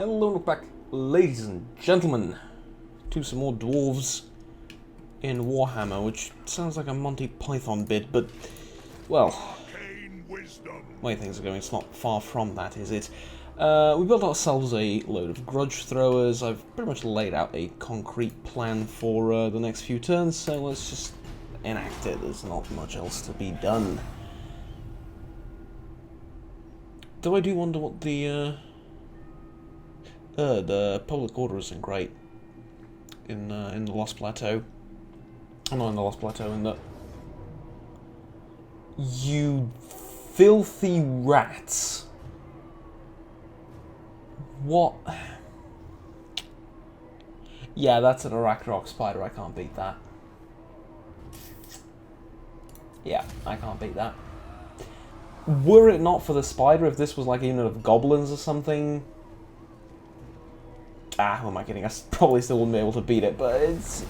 Hello and welcome back, ladies and gentlemen, to some more dwarves in Warhammer, which sounds like a Monty Python bit, but, well, the way things are going, it's not far from that, is it? We built ourselves a load of grudge throwers. I've pretty much laid out a concrete plan for the next few turns, so let's just enact it. There's not much else to be done. Though I do wonder what the public order isn't great in the Lost Plateau. Oh, not in the Lost Plateau, in the... You filthy rats. What? Yeah, that's an Arachnarok spider, I can't beat that. Yeah, I can't beat that. Were it not for the spider, if this was like a unit of goblins or something... Ah, who am I kidding? I probably still wouldn't be able to beat it, but it's...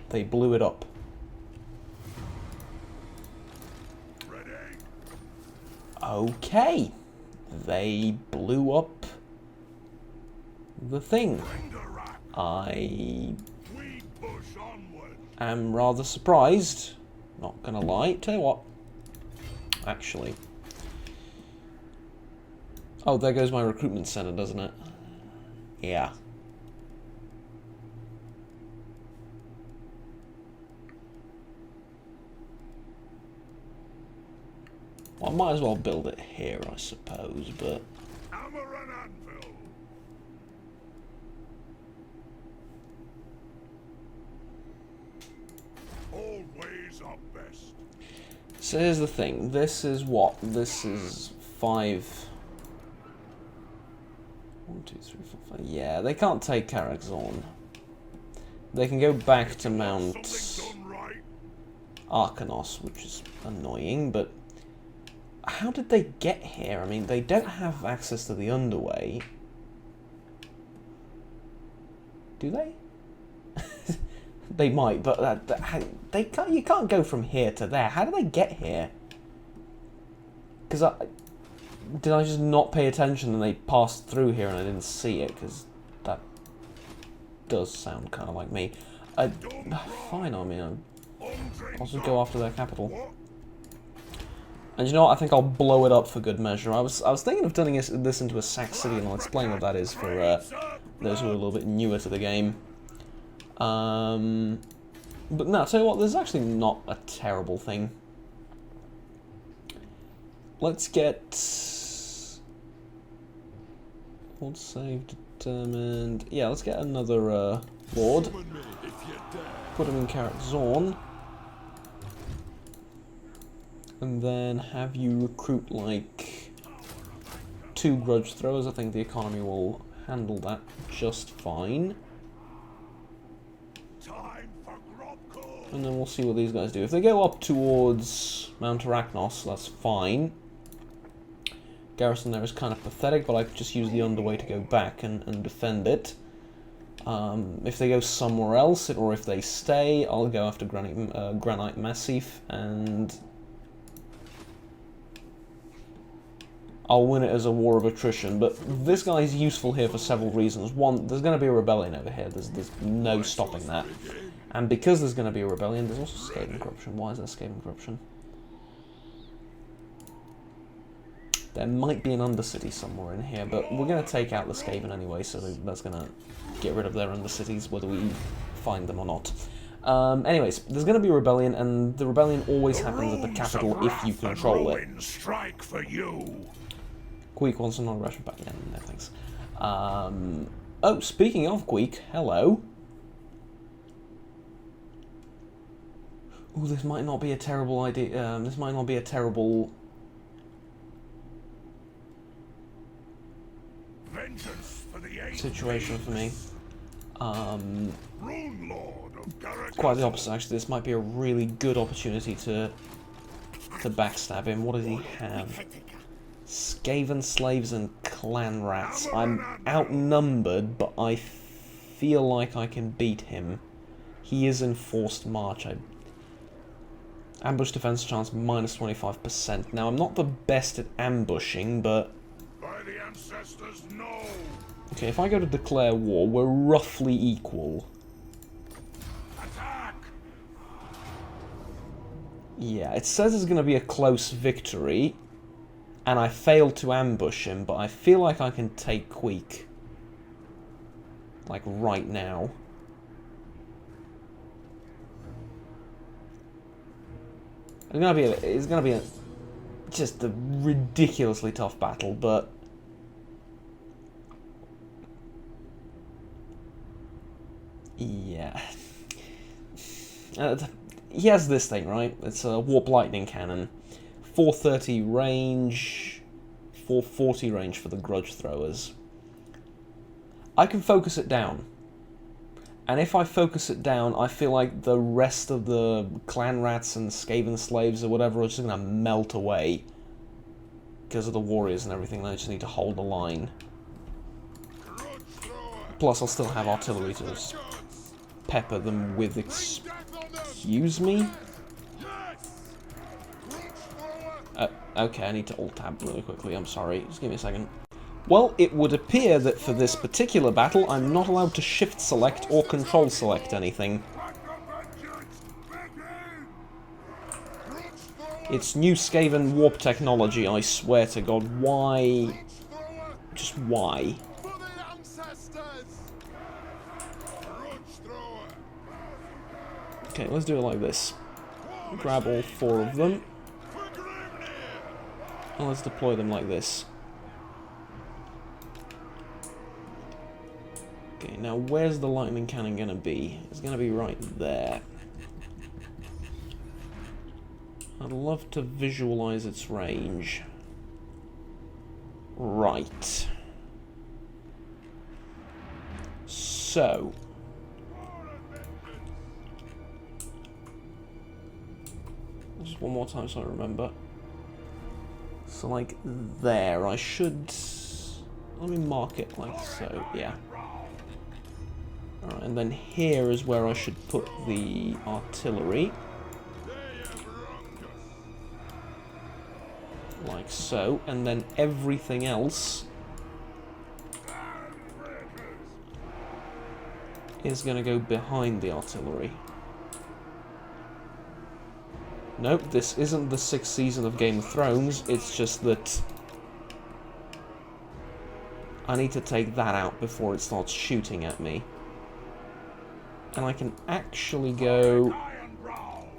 They blew it up. Okay. They blew up the thing. I am rather surprised. Not gonna lie. Tell you what. Actually. Oh, there goes my recruitment center, doesn't it? Yeah. Well, I might as well build it here, I suppose, but... Hammer and anvil. Always our best. So here's the thing. This is what? This is 5... 1, 2, 3, 4, 5. Yeah, they can't take Karazorn. They can go back to Mount Arcanos, which is annoying, but how did they get here? I mean, they don't have access to the underway. Do they? They might, but they can't. You can't go from here to there. How did they get here? Because did I just not pay attention and they passed through here and I didn't see it? Because that does sound kind of like me. Fine, I mean, I'll just go after their capital. And you know what? I think I'll blow it up for good measure. I was thinking of turning this into a sack city, and I'll explain what that is for those who are a little bit newer to the game. But no, I'll tell you what, this is actually not a terrible thing. Let's get... Hold save determined... Yeah, let's get another lord. Put him in Karazorn. And then have you recruit like 2 grudge throwers. I think the economy will handle that just fine. And then we'll see what these guys do. If they go up towards Mount Arachnos, that's fine. Garrison there is kind of pathetic, but I could just use the underway to go back and defend it. If they go somewhere else, or if they stay, I'll go after Granite Massif, and I'll win it as a war of attrition. But this guy is useful here for several reasons. One, there's going to be a rebellion over here. There's no stopping that. And because there's going to be a rebellion, there's also scathing corruption. Why is there scathing corruption? There might be an undercity somewhere in here, but we're going to take out the Skaven anyway, so that's going to get rid of their undercities, whether we find them or not. Anyways, there's going to be a rebellion, and the rebellion always happens at the capital if you control it. Strike for you. Queek wants a non-aggression back. Yeah, no thanks. Oh, speaking of Queek, hello. Ooh, this might not be a terrible idea. This might not be a terrible... situation for me. Quite the opposite, actually. This might be a really good opportunity to backstab him. What does he have? Skaven slaves and clan rats. I'm outnumbered, but I feel like I can beat him. He is in forced march. Ambush defense chance minus 25%. Now, I'm not the best at ambushing, but Okay, if I go to declare war, we're roughly equal. Yeah, it says it's going to be a close victory, and I failed to ambush him, but I feel like I can take Queek. Like, right now. It's gonna be just a ridiculously tough battle, but yeah. He has this thing, right? It's a warp lightning cannon, 430 range, 440 range for the grudge throwers. I can focus it down. And if I focus it down, I feel like the rest of the clan rats and Skaven slaves or whatever are just going to melt away because of the warriors and everything. I just need to hold the line. Plus, I'll still have artillery to just pepper them with. Excuse me? Okay, I need to alt-tab really quickly. I'm sorry. Just give me a second. Well, it would appear that for this particular battle, I'm not allowed to shift select or control select anything. It's new Skaven warp technology, I swear to God. Why? Just why? Okay, let's do it like this. Grab all 4 of them. And let's deploy them like this. Okay, now where's the lightning cannon going to be? It's going to be right there. I'd love to visualize its range. Right. So. Just one more time so I remember. So like there, I should... Let me mark it like so, yeah. Alright, and then here is where I should put the artillery. Like so, and then everything else is going to go behind the artillery. Nope, this isn't the 6th season of Game of Thrones, it's just that I need to take that out before it starts shooting at me. And I can actually go...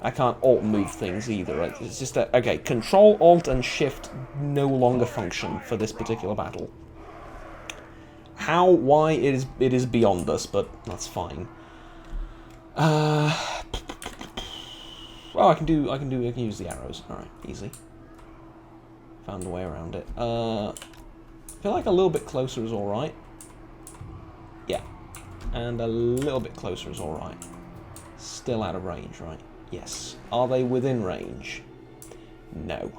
I can't alt-move things either, right? It's just that... Okay, Control, Alt, and Shift no longer function for this particular battle. How, why, it is beyond us, but that's fine. Oh, I can use the arrows. Alright, easy. Found a way around it. I feel like a little bit closer is alright. Yeah. And a little bit closer is alright. Still out of range, right? Yes. Are they within range? No.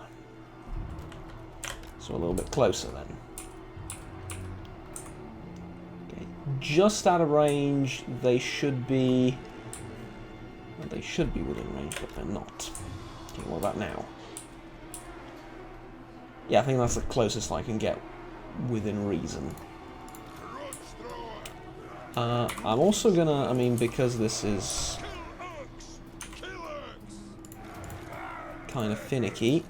So a little bit closer then. Okay. Just out of range, they should be... Well, they should be within range, but they're not. Okay, what about now? Yeah, I think that's the closest I can get within reason. I'm also gonna, I mean, because this is kind of finicky,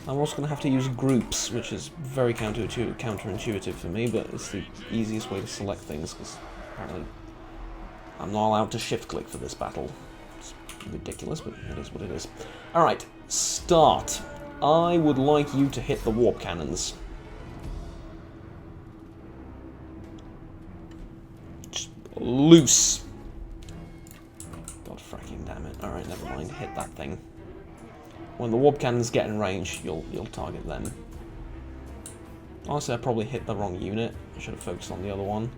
I'm also gonna have to use groups, which is very counterintuitive for me, but it's the easiest way to select things, because apparently I'm not allowed to shift-click for this battle. It's ridiculous, but it is what it is. Alright, start. I would like you to hit the warp cannons. Just loose. God fucking damn it. Alright, never mind. Hit that thing. When the warp cannons get in range, you'll target them. Honestly, I probably hit the wrong unit. I should have focused on the other one.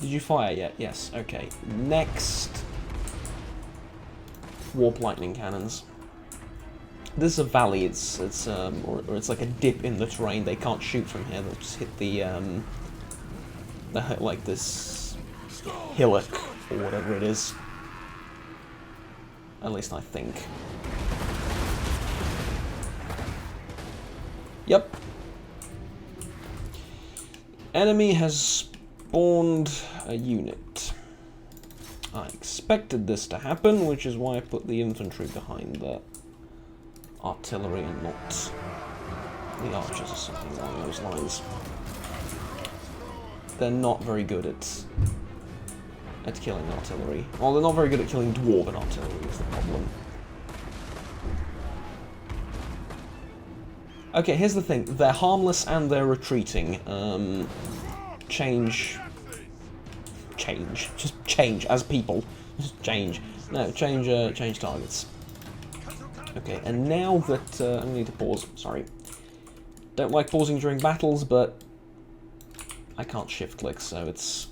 Did you fire yet? Yes. Okay. Next. Warp lightning cannons. This is a valley. It's or it's like a dip in the terrain. They can't shoot from here. They'll just hit the like this hillock or whatever it is. At least I think. Yep. Enemy has spawned a unit. I expected this to happen, which is why I put the infantry behind the artillery and not the archers or something along those lines. They're not very good at killing artillery. Well, they're not very good at killing dwarven artillery is the problem. Okay, here's the thing. They're harmless and they're retreating. Change. Just change as people. Just change. No, change targets. Okay, and now that I need to pause. Sorry. Don't like pausing during battles, but I can't shift click, so it's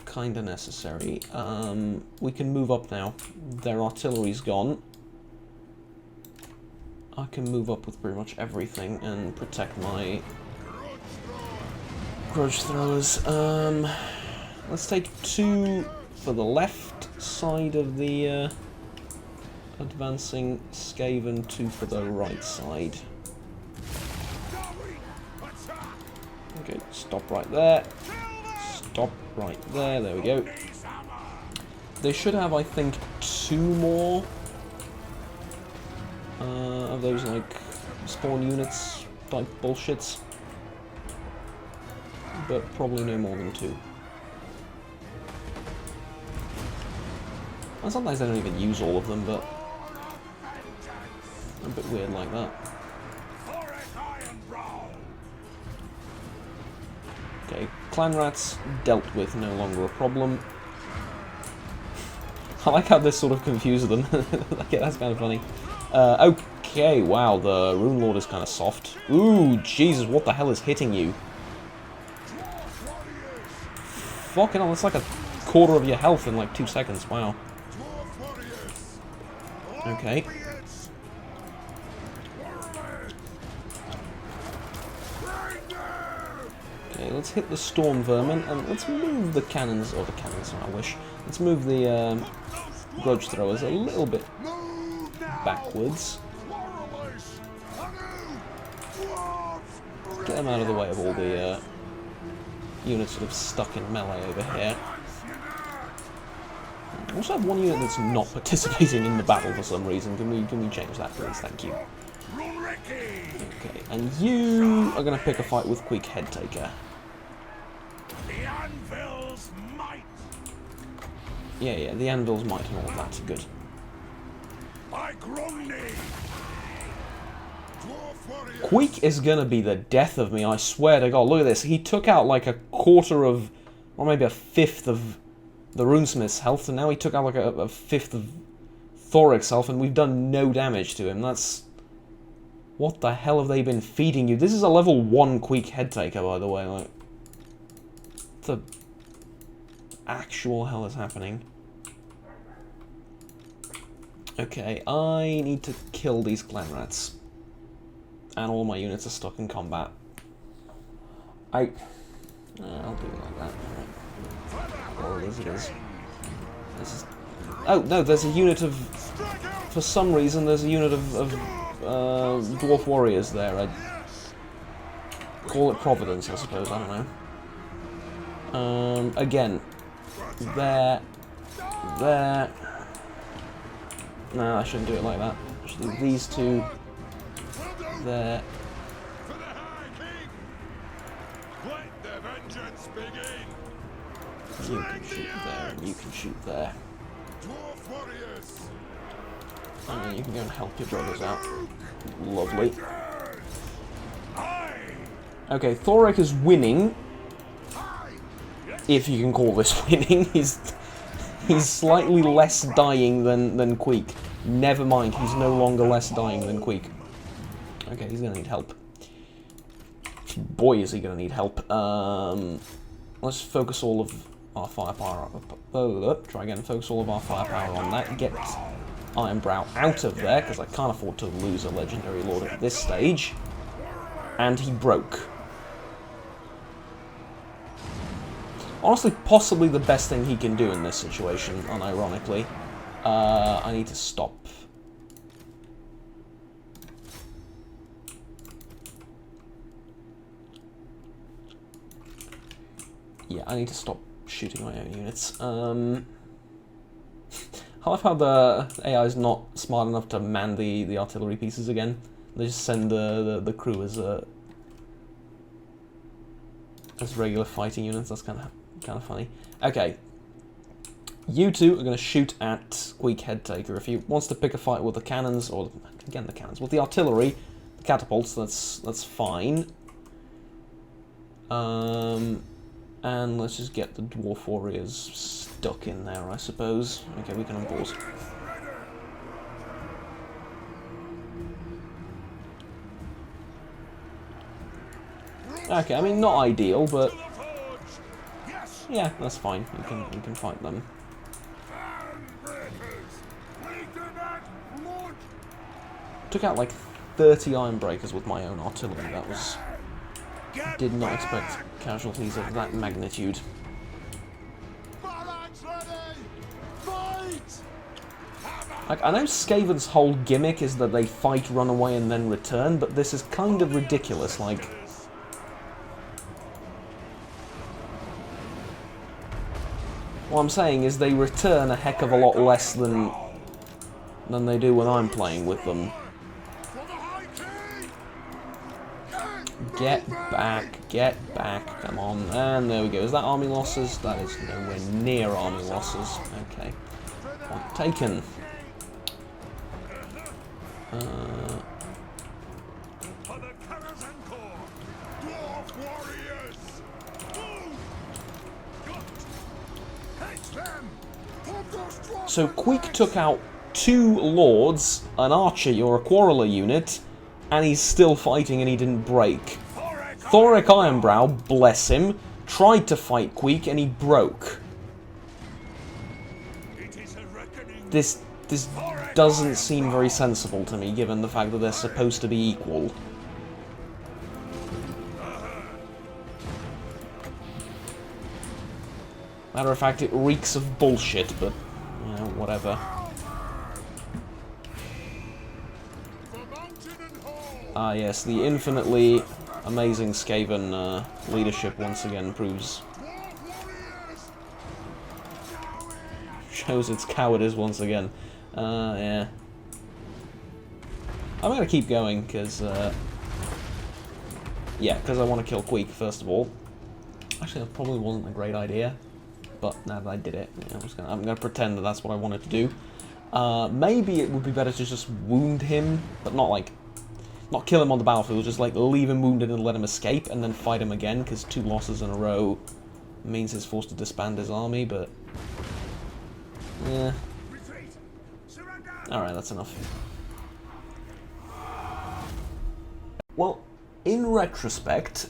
kinda necessary. We can move up now. Their artillery's gone. I can move up with pretty much everything and protect my grudge throwers. Let's take 2 for the left side of the advancing Skaven, 2 for the right side. Okay, stop right there. Stop right there. There we go. They should have, I think, 2 more of those, like, spawn units type bullshits. But probably no more than 2. And sometimes they don't even use all of them, but a bit weird like that. Thorek Ironbrow. Okay, clan rats dealt with, no longer a problem. I like how this sort of confuses them. Okay, that's kind of funny. Okay, wow, the Rune Lord is kind of soft. Ooh, Jesus, what the hell is hitting you? Fucking hell, that's like a quarter of your health in like 2 seconds, wow. Okay. Okay, let's hit the storm vermin and let's move the cannons, or the cannons, I wish. Let's move the grudge throwers a little bit backwards. Get them out of the way of all the units sort of stuck in melee over here. I also have one unit that's not participating in the battle for some reason. Can we change that, please? Thank you. Okay, and you are going to pick a fight with Quick Headtaker. The Anvil's might. Yeah, the Anvil's might and all of that. Good. Queek is gonna be the death of me, I swear to God. Look at this. He took out like a quarter of, or maybe a fifth of the Runesmith's health, and now he took out like a fifth of Thorek's health, and we've done no damage to him. That's... What the hell have they been feeding you? This is a level 1 Queek Headtaker, by the way. Like, what the actual hell is happening? Okay, I need to kill these clan rats. And all my units are stuck in combat. I'll do it like that. Well, it is. This is... Oh, no, there's a unit of... For some reason, there's a unit of dwarf warriors there. I'd call it Providence, I suppose, I don't know. Again. There. No, I shouldn't do it like that. I should do these 2... There. You can shoot there, and you can shoot there. And then you can go and help your brothers out. Lovely. Okay, Thorek is winning. If you can call this winning. He's slightly less dying than Queek. Never mind, he's no longer less dying than Queek. Okay, he's gonna need help. Boy, is he gonna need help. Let's focus all of our firepower. Try again. Focus all of our firepower on that. Get Ironbrow out of there, because I can't afford to lose a legendary lord at this stage. And he broke. Honestly, possibly the best thing he can do in this situation, unironically. I need to stop. Yeah, I need to stop shooting my own units. I love how the AI is not smart enough to man the artillery pieces again. They just send the crew as regular fighting units. That's kind of funny. Okay, you two are going to shoot at Squeak Headtaker. If he wants to pick a fight with the cannons, or again the cannons, with the artillery, the catapults, that's fine. And let's just get the dwarf warriors stuck in there, I suppose. Okay, we can unpause. Okay, I mean not ideal, but yeah, that's fine. You can fight them. Took out like 30 iron breakers with my own artillery. That was... Did not expect casualties of that magnitude. Like, I know Skaven's whole gimmick is that they fight, run away, and then return, but this is kind of ridiculous. Like, what I'm saying is they return a heck of a lot less than they do when I'm playing with them. Get back, come on. And there we go. Is that army losses? That is nowhere near army losses. Okay. Point taken. So Queek took out 2 lords, an archer or a quarreler unit, and he's still fighting and he didn't break. Thorek Ironbrow, bless him, tried to fight Queek and he broke. This doesn't seem very sensible to me, given the fact that they're supposed to be equal. Matter of fact, it reeks of bullshit, but, you know, whatever. Ah yes, the infinitely amazing Skaven leadership once again shows its cowardice once again. Yeah. I'm gonna keep going, because, yeah, because I want to kill Queek, first of all. Actually, that probably wasn't a great idea, but now that I did it, you know, I'm gonna pretend that that's what I wanted to do. Maybe it would be better to just wound him, but not kill him on the battlefield, just like leave him wounded and let him escape, and then fight him again, because 2 losses in a row means he's forced to disband his army, but... yeah. Alright, that's enough. Well, in retrospect,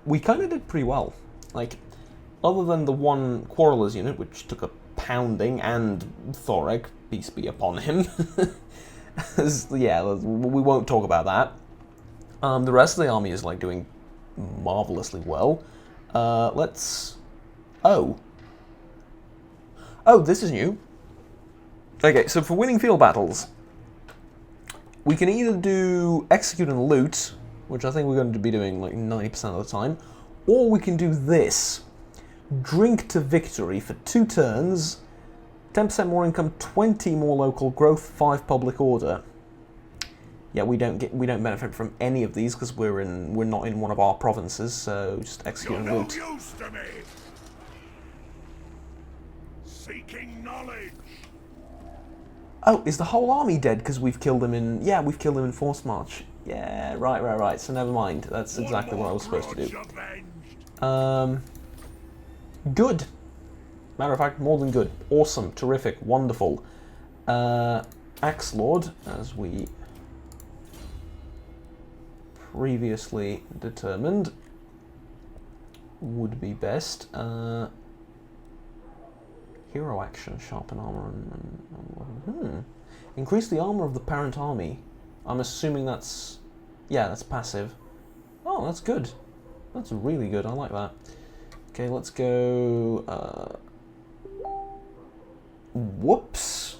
we kind of did pretty well. Like, other than the one Quarrelers unit, which took a pounding, and Thorek, peace be upon him. Yeah, we won't talk about that. The rest of the army is, like, doing marvelously well. Let's... Oh, this is new. Okay, so for winning field battles, we can either do execute and loot, which I think we're going to be doing, like, 90% of the time, or we can do this. Drink to victory for 2 turns, 10% more income, 20 more local growth, 5 public order. Yeah, we don't benefit from any of these because we're not in one of our provinces, so just execute and loot. You're no use to me. Seeking knowledge. Oh, is the whole army dead because we've killed him in... Yeah, we've killed him in forced march. Yeah, right, so never mind. That's exactly what I was supposed to do. Good. Matter of fact, more than good. Awesome, terrific, wonderful. Axe Lord, as we previously determined, would be best. Hero action, sharpen armor, and increase the armor of the parent army. I'm assuming that's... yeah, that's passive. Oh, that's good. That's really good, I like that. Okay, let's go... whoops!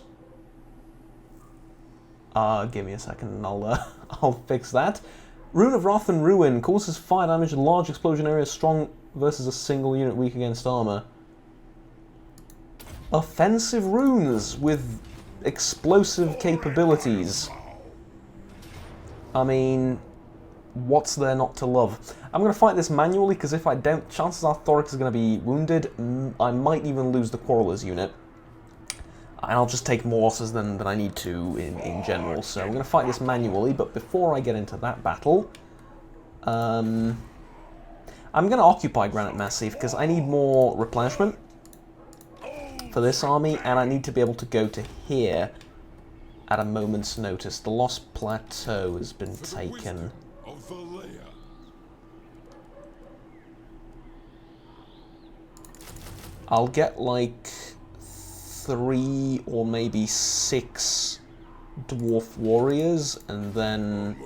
Give me a second and I'll fix that. Rune of Wrath and Ruin causes fire damage in large explosion areas, strong versus a single unit, weak against armor. Offensive runes with explosive capabilities. I mean, what's there not to love? I'm going to fight this manually, because if I don't, chances are Thorek is going to be wounded. I might even lose the Quarrelers unit. And I'll just take more losses than I need to in general. So I'm going to fight this manually, but before I get into that battle, I'm going to occupy Granite Massif, because I need more replenishment for this army, and I need to be able to go to here at a moment's notice. The Lost Plateau has been taken. I'll get like 3 or maybe 6 dwarf warriors, and then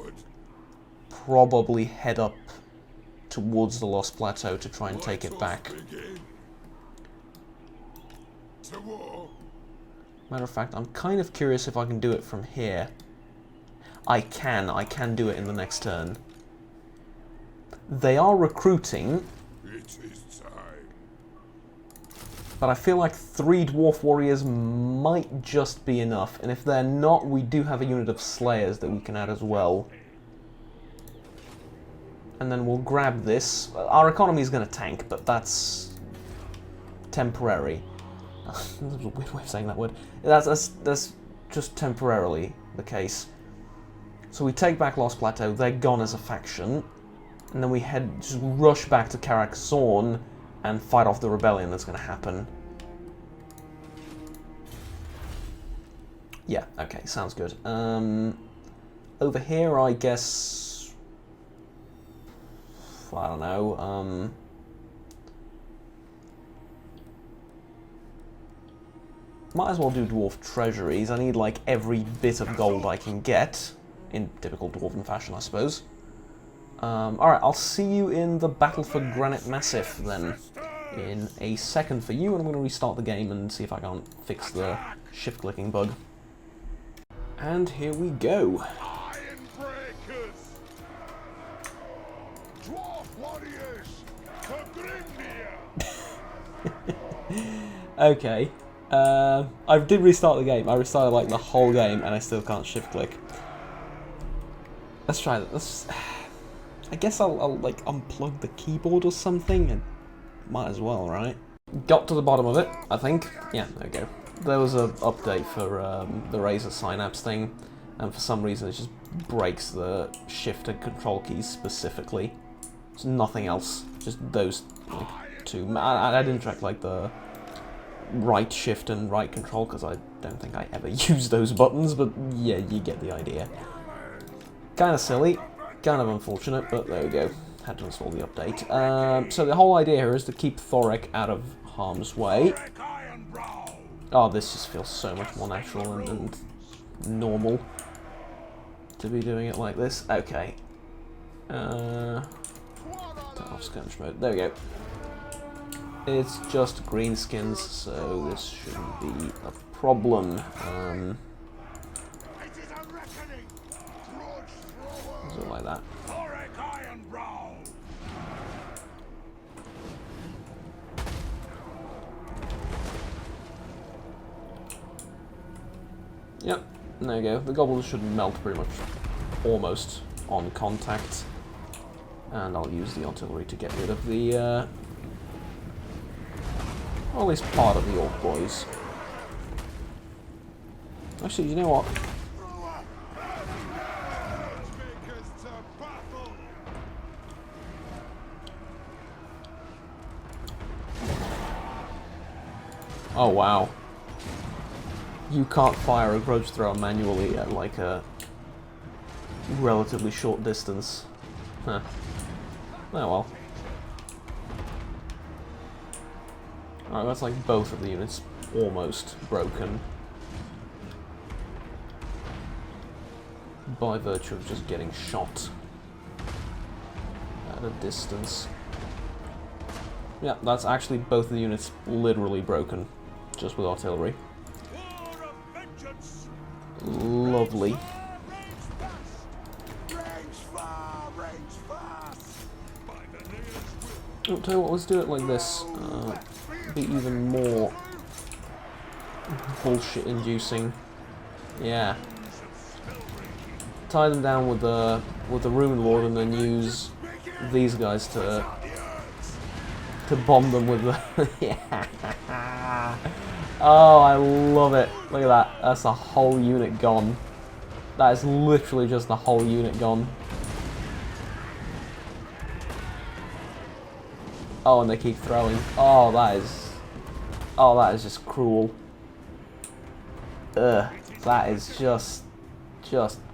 probably head up towards the Lost Plateau to try and take it back. Matter of fact, I'm kind of curious if I can do it from here. I can do it in the next turn. They are recruiting, but I feel like 3 dwarf warriors might just be enough, and if they're not, we do have a unit of slayers that we can add as well. And then we'll grab this. Our economy is going to tank, but that's temporary. That's a weird way of saying that word. That's just temporarily the case. So we take back Lost Plateau, they're gone as a faction, and then we just rush back to Karak Zorn and fight off the rebellion that's going to happen. Yeah, okay, sounds good. Over here, I guess... I don't know, might as well do dwarf treasuries. I need like every bit of gold I can get, in typical dwarven fashion, I suppose. Alright, I'll see you in the battle for Granite Massif then, in a second for you, and I'm going to restart the game and see if I can't fix the shift-clicking bug. And here we go. Okay. I did restart the game. I restarted like the whole game and I still can't shift click. Let's try that. I guess I'll like unplug the keyboard or something, and might as well, right? Got to the bottom of it, I think. Yeah, there we go. There was an update for the Razer Synapse thing, and for some reason it just breaks the shift and control keys specifically. It's nothing else, just those like, 2. I didn't check like the right shift and right control, because I don't think I ever use those buttons, but yeah, you get the idea. Kind of silly, kind of unfortunate, but there we go. Had to install the update. So the whole idea here is to keep Thorek out of harm's way. Oh, this just feels so much more natural and normal to be doing it like this. Okay. Turn off skirmish mode. There we go. It's just greenskins, so this shouldn't be a problem. Something like that. Thorek Ironbrow. Yep, there you go. The goblins should melt pretty much almost on contact. And I'll use the artillery to get rid of the, or at least part of the orc boys. Actually, you know what? Oh wow. You can't fire a grudge thrower manually at like a relatively short distance. Huh. Oh well. Alright, that's like both of the units almost broken. By virtue of just getting shot at a distance. Yeah, that's actually both of the units literally broken, just with artillery. Lovely. I'll tell you what, let's do it like this. Be even more bullshit-inducing. Yeah. Tie them down with the Ruin Lord, and then use these guys to bomb them with the. Yeah. Oh, I love it. Look at that. That's the whole unit gone. That is literally just the whole unit gone. Oh, and they keep throwing. Oh, that is just cruel. Ugh. That is just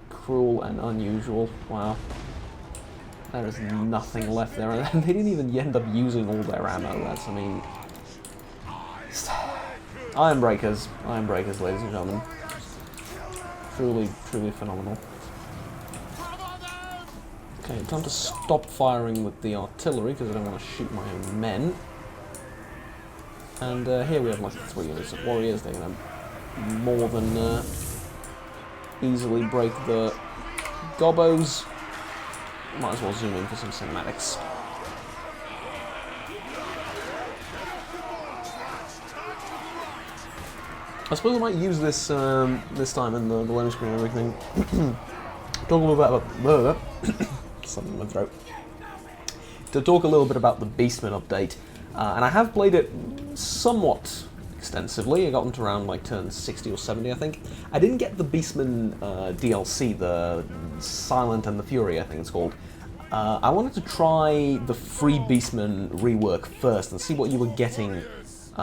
cruel and unusual. Wow. There is nothing left there. And they didn't even end up using all their ammo. That's, I mean... Ironbreakers, ladies and gentlemen. Truly, truly phenomenal. Okay, time to stop firing with the artillery, because I don't want to shoot my own men. And here we have like 3 units of warriors. They're going to more than easily break the gobos. Might as well zoom in for some cinematics. I suppose I might use this this time in the loading screen and everything. Talk a little bit about something in my throat. To talk a little bit about the Beastman update, and I have played it somewhat extensively. I got into around like turn 60 or 70, I think. I didn't get the Beastman DLC, the Silent and the Fury, I think it's called. I wanted to try the free Beastman rework first and see what you were getting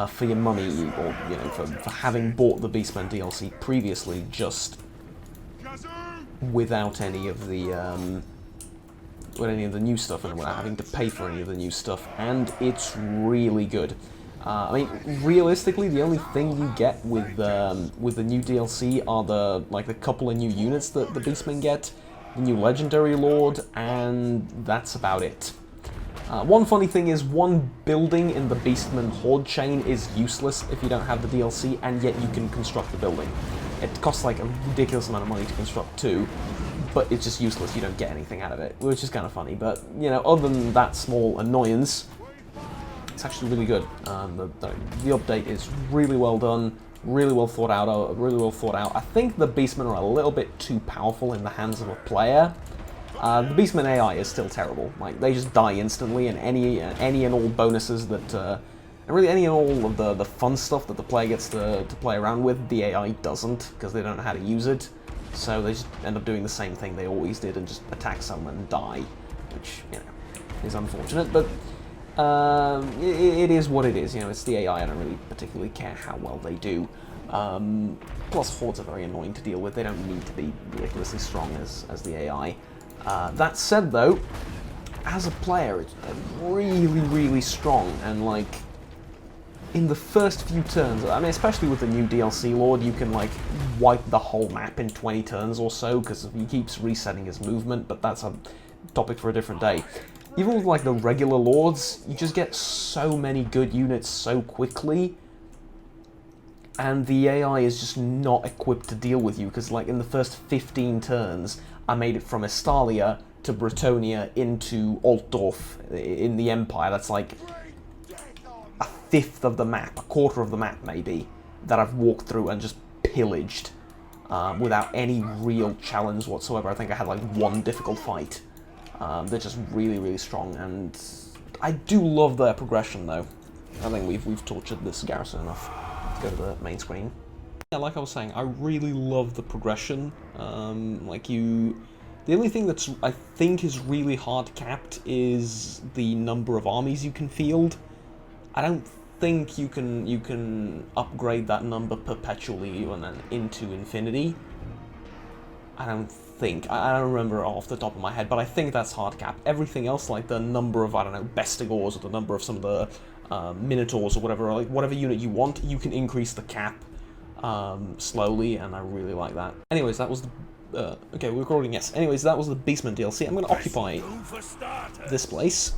for your money, or you know, for having bought the Beastman DLC previously, just without any of the new stuff and without having to pay for any of the new stuff. And it's really good. I mean, realistically, the only thing you get with the new DLC are the couple of new units that the Beastmen get, the new Legendary Lord, and that's about it. One funny thing is, one building in the Beastman Horde chain is useless if you don't have the DLC, and yet you can construct the building. It costs like a ridiculous amount of money to construct too, but it's just useless, you don't get anything out of it, which is kind of funny. But, you know, other than that small annoyance, it's actually really good. The update is really well done, really well thought out. I think the Beastmen are a little bit too powerful in the hands of a player. The Beastman AI is still terrible. Like, they just die instantly, and any and all bonuses that, and really any and all of the fun stuff that the player gets to play around with, the AI doesn't, because they don't know how to use it. So they just end up doing the same thing they always did and just attack someone and die, which, you know, is unfortunate, but it is what it is. You know, it's the AI. I don't really particularly care how well they do. Plus, Hordes are very annoying to deal with. They don't need to be ridiculously strong as the AI. That said, though, as a player, it's really, really strong, and like, in the first few turns, I mean, especially with the new DLC Lord, you can like wipe the whole map in 20 turns or so, because he keeps resetting his movement, but that's a topic for a different day. Even with like the regular Lords, you just get so many good units so quickly, and the AI is just not equipped to deal with you, because like in the first 15 turns, I made it from Estalia to Bretonia into Altdorf in the Empire. That's like a fifth of the map, a quarter of the map maybe, that I've walked through and just pillaged without any real challenge whatsoever. I think I had like one difficult fight. They're just really, really strong, and I do love their progression though. I think we've tortured this garrison enough. Let's go to the main screen. Yeah, like I was saying, I really love the progression. The only thing that's, I think, is really hard capped is the number of armies you can field. I don't think you can upgrade that number perpetually and then into infinity. I don't think. I don't remember off the top of my head, but I think that's hard capped. Everything else, like the number of, I don't know, Bestigors, or the number of some of the Minotaurs or whatever, like whatever unit you want, you can increase the cap slowly, and I really like that. Anyways, that was the okay, we're recording, yes. Anyways, that was the Beastman DLC. I'm going to occupy this place.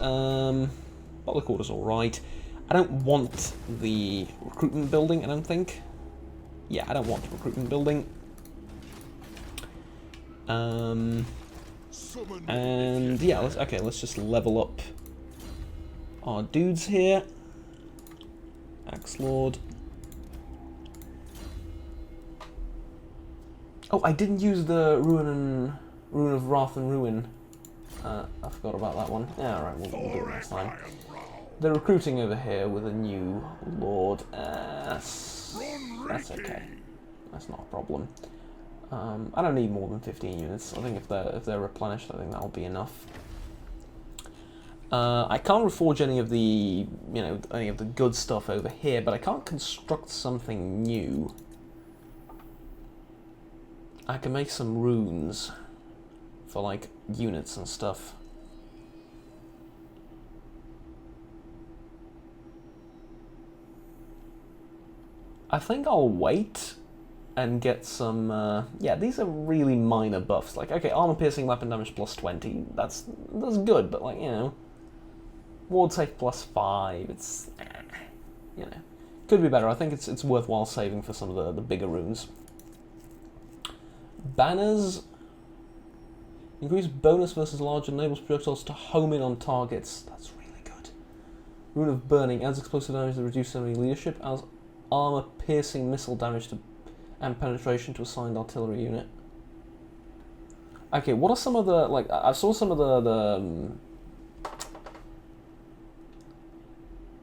Butler quarters alright. I don't want the recruitment building, I don't think. Yeah, I don't want the recruitment building. And yeah, let's just level up our dudes here. Axe Lord. Oh, I didn't use the Ruin of Wrath and Ruin. I forgot about that one. Yeah, alright, we'll do it next time. They're recruiting over here with a new lord. That's okay. That's not a problem. I don't need more than 15 units. I think if they're replenished, I think that'll be enough. I can't reforge any of the good stuff over here, but I can't construct something new. I can make some runes for like units and stuff. I think I'll wait and get some, yeah, these are really minor buffs. Like, okay, armor piercing weapon damage plus 20, that's good, but like, you know, ward save plus 5, it's, you know, could be better. I think it's worthwhile saving for some of the bigger runes. Banners. Increase bonus versus large enables projectiles to home in on targets. That's really good. Rune of Burning adds explosive damage to reduce enemy leadership, adds armor piercing missile damage to and penetration to assigned artillery unit. Okay, what are some of the, like, I saw some of the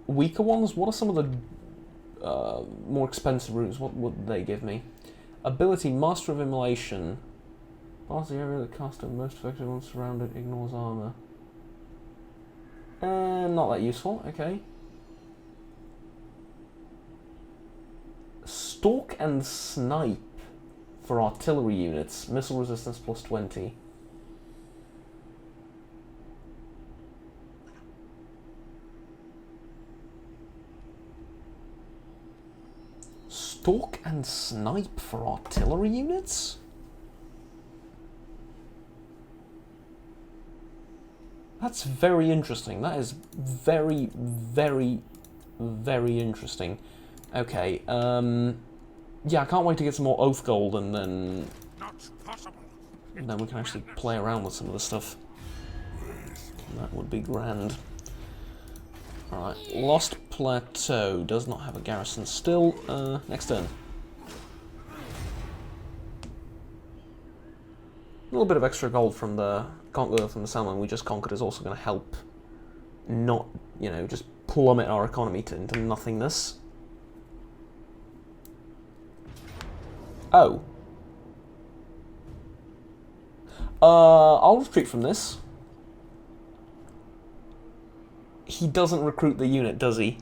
weaker ones. What are some of the more expensive runes? What would they give me? Ability, Master of Immolation. Pass the area that caster most effective when surrounded, ignores armor. Not that useful, okay. Stalk and Snipe for artillery units. Missile resistance plus 20. Stalk and Snipe for artillery units? That's very interesting. That is very, very, very interesting. Okay, yeah, I can't wait to get some more Oath Gold and then we can actually play around with some of the stuff. That would be grand. Alright, Lost Plateau does not have a garrison still. Next turn. A little bit of extra gold from the Salmon we just conquered is also going to help not, you know, just plummet our economy into nothingness. Oh. I'll retreat from this. He doesn't recruit the unit, does he?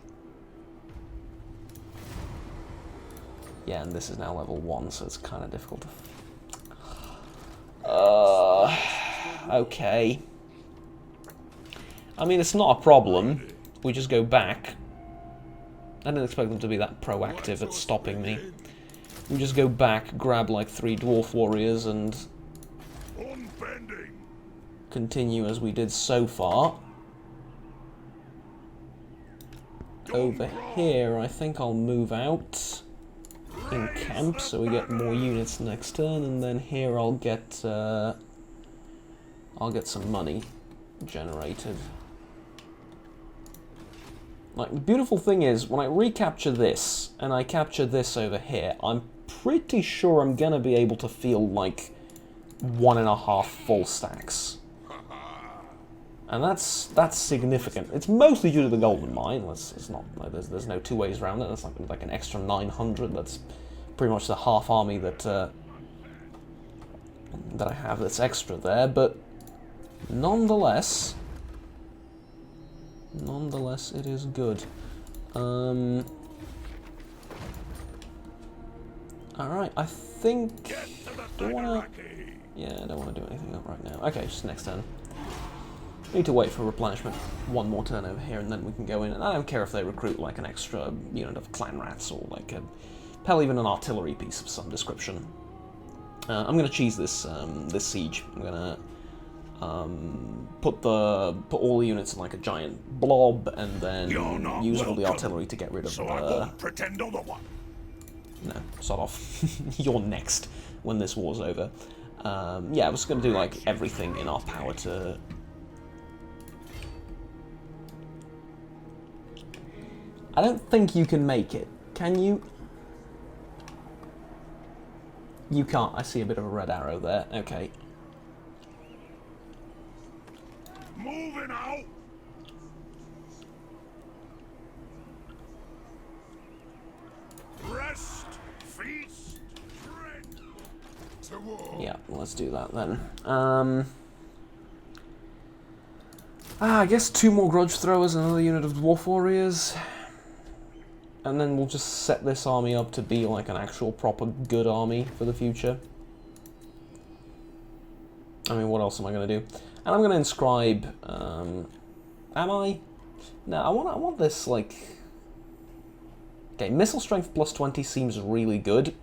Yeah, and this is now level 1, so it's kind of difficult to... okay. I mean, it's not a problem. We just go back. I didn't expect them to be that proactive at stopping me. We just go back, grab like 3 dwarf warriors, and continue as we did so far. Over here, I think I'll move out in camp so we get more units next turn, and then here I'll get some money generated. Like, the beautiful thing is, when I recapture this, and I capture this over here, I'm pretty sure I'm gonna be able to feel like 1.5 full stacks. And that's significant. It's mostly due to the golden mine. It's not like there's no two ways around it. That's like an extra 900. That's pretty much the half army that I have that's extra there. But nonetheless, it is good. All right, I think. Yeah, I don't want to do anything up right now. Okay, just next turn. Need to wait for replenishment one more turn over here, and then we can go in. And I don't care if they recruit like an extra unit of clan rats or like hell, even an artillery piece of some description. I'm gonna cheese this this siege. I'm gonna put all the units in like a giant blob, and then You're not use all the welcome, artillery to get rid of so I won't pretend otherwise. No, sod off. You're next when this war's over. Yeah, I was going to do like everything in our power to... I don't think you can make it. Can you? You can't. I see a bit of a red arrow there. Okay. Moving out. Rest, feast, drink. To war. Yeah, let's do that then. I guess 2 more grudge throwers and another unit of dwarf warriors. And then we'll just set this army up to be like an actual proper good army for the future. I mean, what else am I going to do? And I'm going to inscribe... am I? No, I want this, like... Okay, missile strength plus 20 seems really good.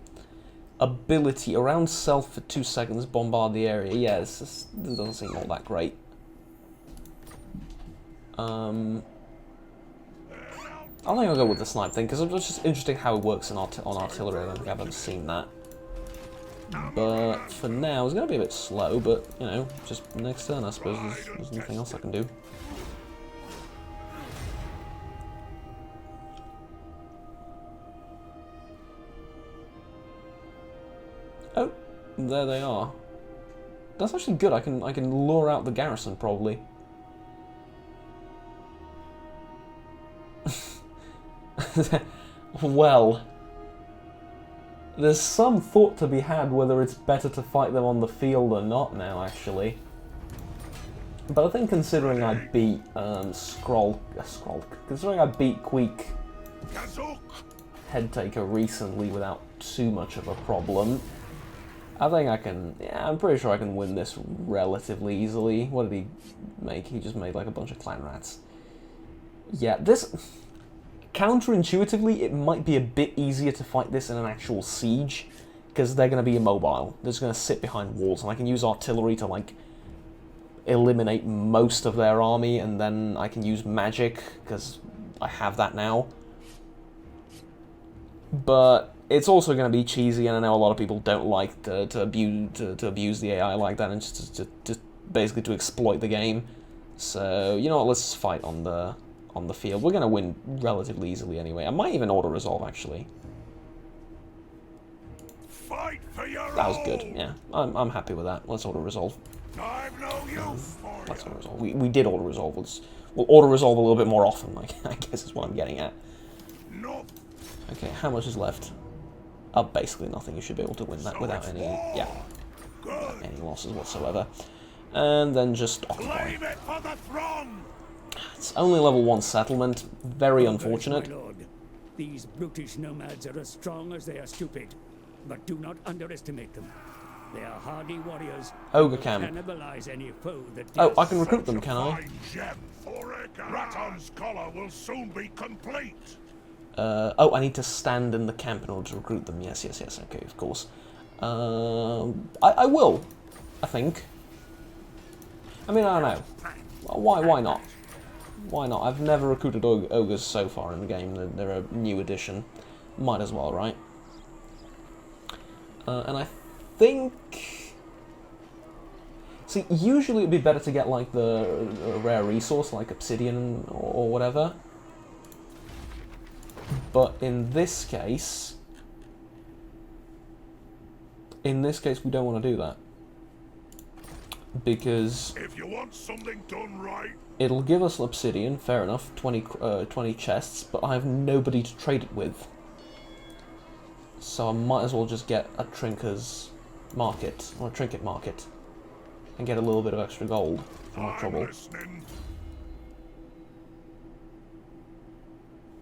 Ability, around self for 2 seconds, bombard the area. Yeah, this doesn't seem all that great. I think I'll go with the snipe thing, because it's just interesting how it works on artillery. I don't think I've ever seen that. But for now, it's going to be a bit slow, but, you know, just next turn, I suppose there's nothing else I can do. Oh, there they are. That's actually good. I can lure out the garrison, probably. Well, there's some thought to be had whether it's better to fight them on the field or not now, actually. But I think considering I beat considering I beat Queek Headtaker recently without too much of a problem, I think I can, yeah, I'm pretty sure I can win this relatively easily. What did he make? He just made like a bunch of clan rats. Yeah, this... Counterintuitively, it might be a bit easier to fight this in an actual siege, because they're going to be immobile. They're just going to sit behind walls, and I can use artillery to, like, eliminate most of their army, and then I can use magic, because I have that now. But it's also going to be cheesy, and I know a lot of people don't like to abuse the AI like that, and just basically to exploit the game. So, you know what, let's fight on the field. We're going to win relatively easily anyway. I might even auto-resolve, actually. Fight for your That was good, yeah. I'm happy with that. Let's auto-resolve. I've no use for Let's you. auto-resolve. We did auto-resolve. We'll auto-resolve a little bit more often, like, I guess is what I'm getting at. No. Okay, how much is left? Basically nothing. You should be able to win that without any, yeah, without any losses whatsoever. And then just occupy. Claim it for the throne. It's only level 1 settlement. Very unfortunate. My lord, these brutish nomads are as strong as they are stupid, but do not underestimate them. They are hardy warriors. Ogre who camp. cannibalize any foe that Oh, dares I can recruit them, can I? Fine gem, Thorek. Raton's collar will soon be complete. Oh, I need to stand in the camp in order to recruit them. Yes, okay, of course. I will, I think. I mean, I don't know. Why not? Why not? I've never recruited ogres so far in the game. They're a new addition. Might as well, right? And I think... See, usually it'd be better to get, like, the rare resource, like obsidian or whatever. But in this case... we don't want to do that. Because... If you want something done right, it'll give us obsidian, fair enough, 20 chests, but I have nobody to trade it with. So I might as well just get a trinker's market, or a trinket market, and get a little bit of extra gold for my trouble. listening.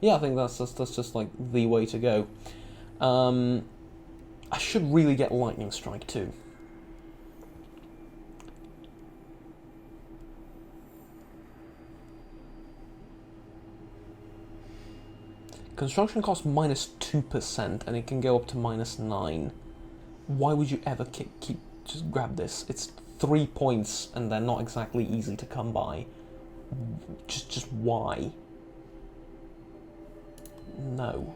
Yeah, I think that's just like the way to go. I should really get lightning strike too. Construction costs -2%, and it can go up to -9. Why would you ever keep just grab this? It's 3 points, and they're not exactly easy to come by. Just why? No.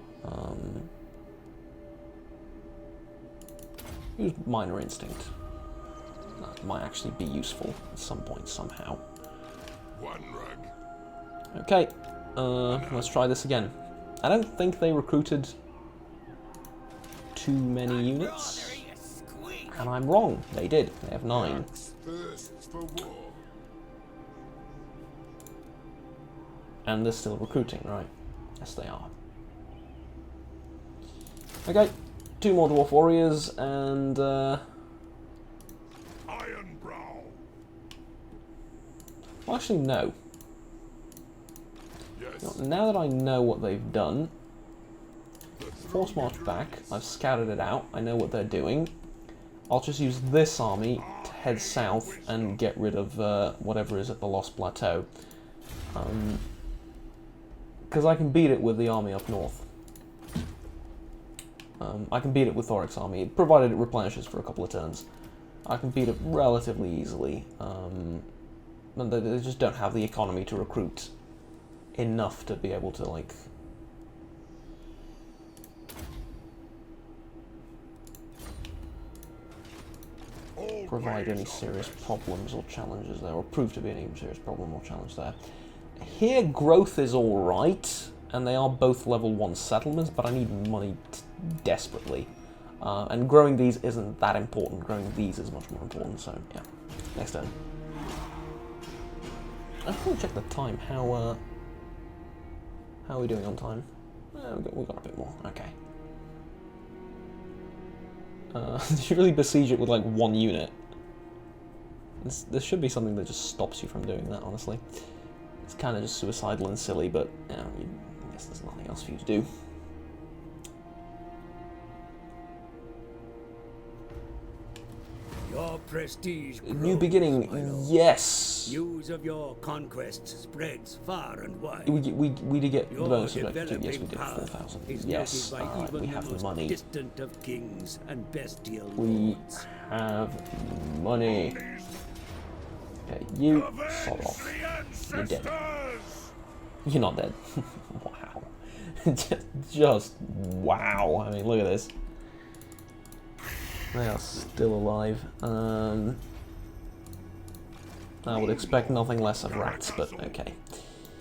Use Minor Instinct. That might actually be useful at some point somehow. One rug. Okay, let's try this again. I don't think they recruited too many units. And I'm wrong. They did. They have 9. Thirsts for war. And they're still recruiting, right? Yes, they are. Okay, 2 more Dwarf Warriors, and Ironbrow. well, actually, no. Yes. Now that I know what they've done, force march back, I've scouted it out, I know what they're doing. I'll just use this army to head south and get rid of whatever is at the Lost Plateau. Because I can beat it with the army up north. I can beat it with Thorek's army, provided it replenishes for a couple of turns. I can beat it relatively easily. And they just don't have the economy to recruit enough to be able to, like, provide any serious problems or challenges there, or prove to be any serious problem or challenge there. Here, growth is alright, and they are both level 1 settlements, but I need money desperately. And growing these isn't that important, growing these is much more important, so yeah. Next turn. I just want to check the time, how are we doing on time? We got a bit more, okay. Did you really besiege it with like 1 unit? This should be something that just stops you from doing that, honestly. It's kind of just suicidal and silly, but yeah, I guess there's nothing else for you to do. Your prestige grows, New beginning, my lord. yes! News of your conquests spreads far and wide. We did get the Your bonus effect, yes, we developing did, power 4,000. is Yes, noted by alright, even we the have the most money. distant of kings and bestial We lords. have money. Okay, you sod Avenge off. the You're dead. ancestors. You're not dead. Wow. just wow. I mean, look at this. They are still alive. I would expect nothing less of rats, but okay.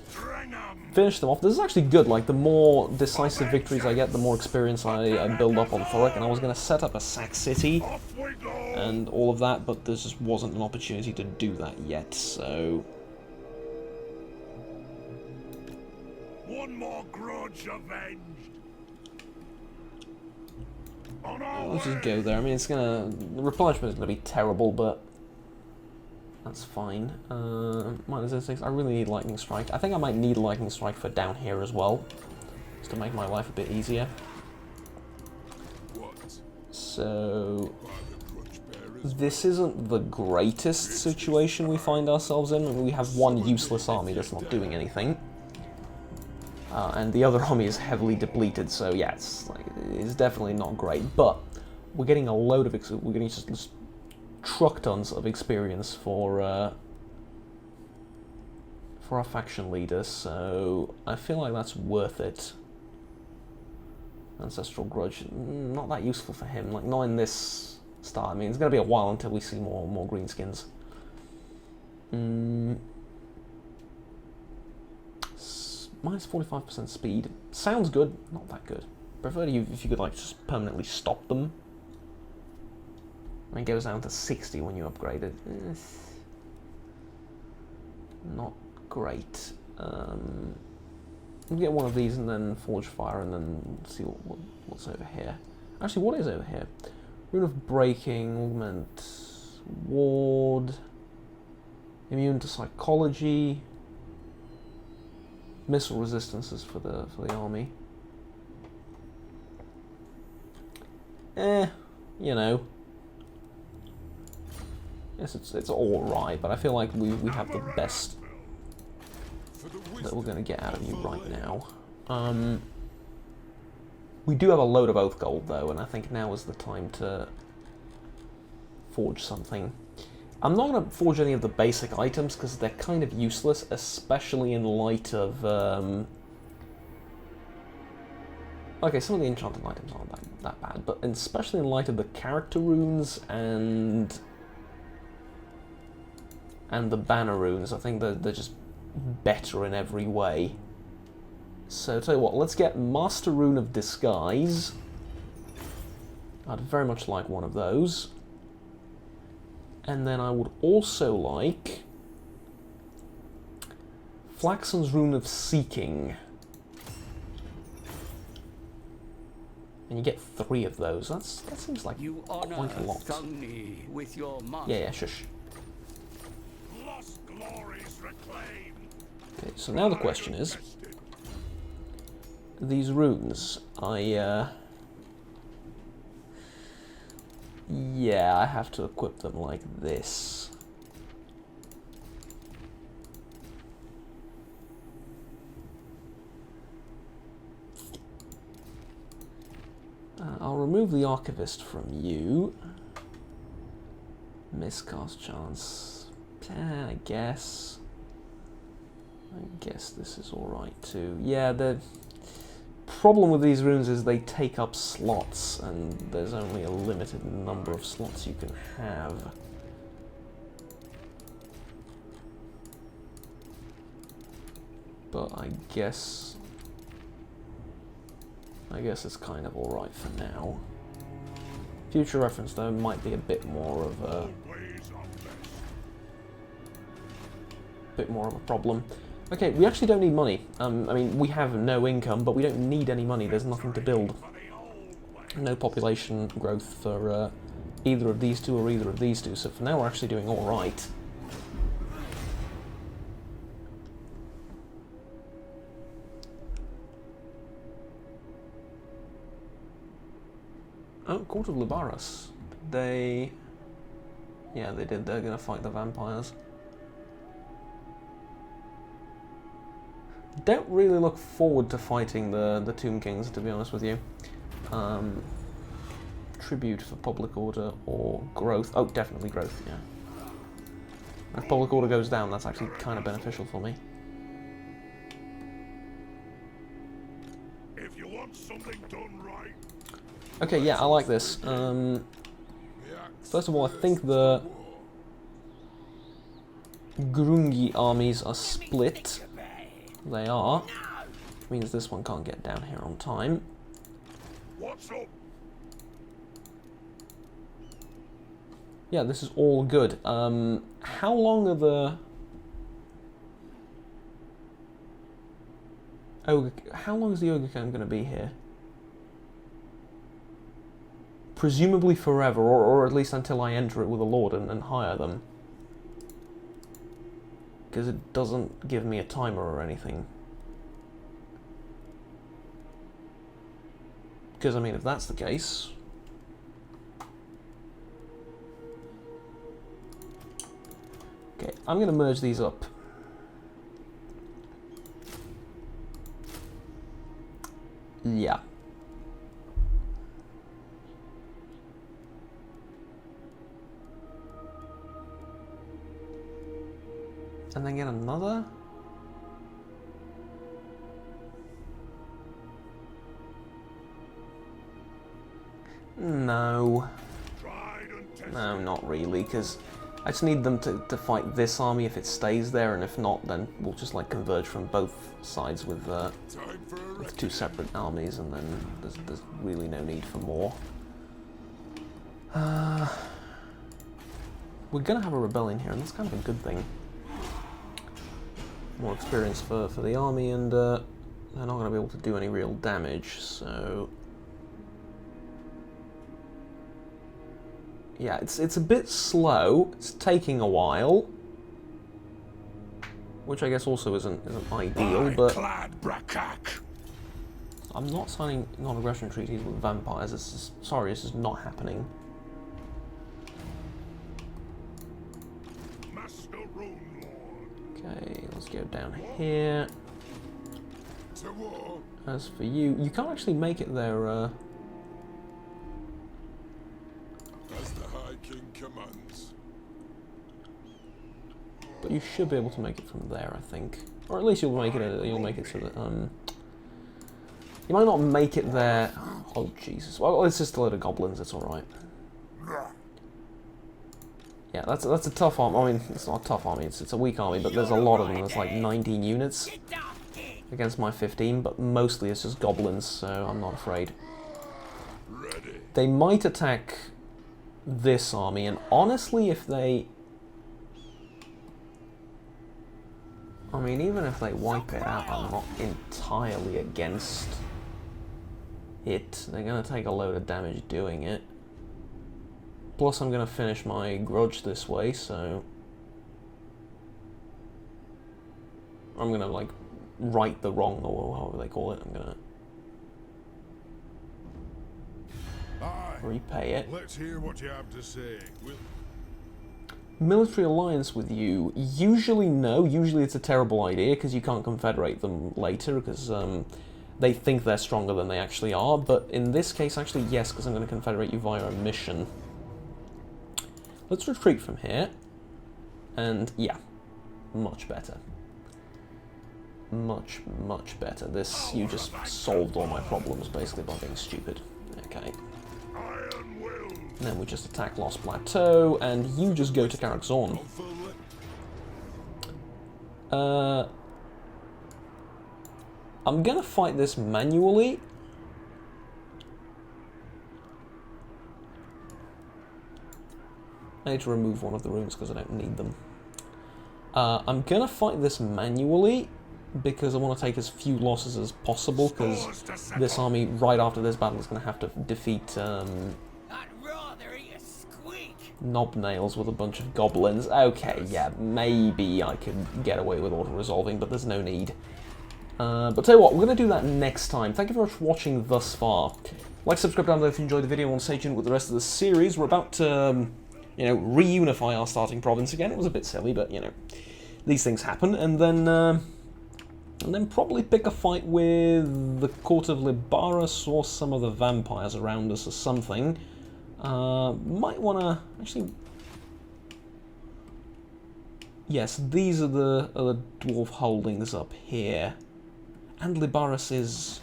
String 'em. Finish them off. This is actually good. Like, the more decisive victories I get, the more experience I build up on Thorek. And I was going to set up a Sack City Off we go. and all of that, but there just wasn't an opportunity to do that yet, so... One more grudge avenged. On our Let's just way. go there. I mean, it's gonna... The replenishment is gonna be terrible, but... That's fine. -6. I really need Lightning Strike. I think I might need Lightning Strike for down here as well. Just to make my life a bit easier. What? So... By the grudge bearers. This isn't the greatest situation we find ourselves in. I mean, we have one useless army that's not doing anything. And the other army is heavily depleted, so yeah, it's definitely not great. But we're getting a load of we're getting just truck tons of experience for our faction leader, so I feel like that's worth it. Ancestral Grudge, not that useful for him. Like, not in this start. I mean, it's gonna be a while until we see more greenskins. Minus 45% speed. Sounds good, not that good. Prefer you if you could, like, just permanently stop them. And it goes down to 60 when you upgrade it. Not great. We'll get one of these and then Forge Fire and then see what's over here. Actually, what is over here? Rune of Breaking, Augment Ward, Immune to Psychology, Missile Resistances for the army. You know. Yes, it's alright, but I feel like we have the best that we're going to get out of you right now. We do have a load of Oath Gold, though, and I think now is the time to forge something. I'm not going to forge any of the basic items because they're kind of useless, especially in light of... Okay, some of the enchanted items aren't that bad, but especially in light of the character runes and the banner runes, I think they're just better in every way. So, tell you what, let's get Master Rune of Disguise. I'd very much like one of those. And then I would also like Flaxen's Rune of Seeking. And you get 3 of those. That seems like quite a lot. With your master. Yeah, shush. Lost glories reclaimed. Okay, so now the question is, these runes, yeah, I have to equip them like this. I'll remove the Archivist from you. Miscast chance. I guess this is alright too. Yeah, the problem with these runes is they take up slots, and there's only a limited number of slots you can have. But I guess it's kind of alright for now. Future reference though might be a bit more of a problem. Okay, we actually don't need money. I mean, we have no income, but we don't need any money. There's nothing to build. No population growth for either of these two or either of these two, so for now we're actually doing alright. Oh, Court of Lubaras. Yeah, they did. They're going to fight the vampires. Don't really look forward to fighting the Tomb Kings, to be honest with you. Tribute for public order or growth. Oh, definitely growth, yeah. If public order goes down, that's actually kind of beneficial for me. If you want something done right. Okay, yeah, I like this. First of all, I think the Grungi armies are split. They are. Which means this one can't get down here on time. What's up? Yeah, this is all good. How long are the... How long is the Ogre Camp going to be here? Presumably forever, or at least until I enter it with a lord and hire them. Because it doesn't give me a timer or anything. Because, I mean, if that's the case... Okay, I'm going to merge these up. Yeah. And then get another. No. No, not really, because I just need them to fight this army if it stays there, and if not, then we'll just like converge from both sides with 2 separate armies, and then there's really no need for more. We're gonna have a rebellion here, and that's kind of a good thing. More experience for the army, and they're not going to be able to do any real damage, so... Yeah, it's a bit slow, it's taking a while, which I guess also isn't ideal, but... I'm not signing non-aggression treaties with vampires, this is not happening. Okay, let's go down here. As for you, you can't actually make it there. As the High King commands. but you should be able to make it from there, I think. Or at least you'll make it. You'll make it so that you might not make it there. Oh Jesus! Well, it's just a load of goblins. It's all right. Yeah, that's a tough army. I mean, it's not a tough army. It's a weak army, but there's a lot of them. There's like 19 units against my 15, but mostly it's just goblins, so I'm not afraid. They might attack this army, and honestly, if they... I mean, even if they wipe it out, I'm not entirely against it. They're going to take a load of damage doing it. Plus, I'm going to finish my grudge this way, so... I'm going to, like, right the wrong, or however they call it. I'm going to repay it. Let's hear what you have to say. Military alliance with you? Usually no. Usually it's a terrible idea, because you can't confederate them later, because they think they're stronger than they actually are. But in this case, actually, yes, because I'm going to confederate you via a mission. Let's retreat from here. And, yeah. Much better. Much, much better. This, you just solved all my problems, basically, by being stupid. Okay. And then we just attack Lost Plateau, and you just go to Karak-Zorn. I'm gonna fight this manually. I need to remove one of the runes because I don't need them. I'm gonna fight this manually because I want to take as few losses as possible, because this army right after this battle is going to have to defeat Knobnails with a bunch of goblins. Okay, yeah, maybe I could get away with auto-resolving, but there's no need. But tell you what, we're going to do that next time. Thank you very much for watching thus far. Like, subscribe down below if you enjoyed the video, and stay tuned with the rest of the series. We're about to, you know, reunify our starting province again. It was a bit silly, but, you know, these things happen. And then probably pick a fight with the Court of Libaris or some of the vampires around us or something. Might want to actually... Yes, these are the dwarf holdings up here. And Libaris is...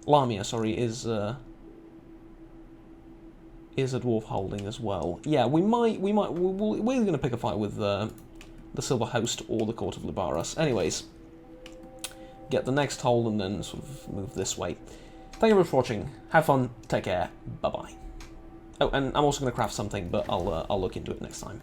Lamia, sorry, is a dwarf holding as well. Yeah, we're either going to pick a fight with the Silver Host or the Court of Libaris. Anyways, get the next hold and then sort of move this way. Thank you very much for watching. Have fun. Take care. Bye-bye. Oh, and I'm also going to craft something, but I'll look into it next time.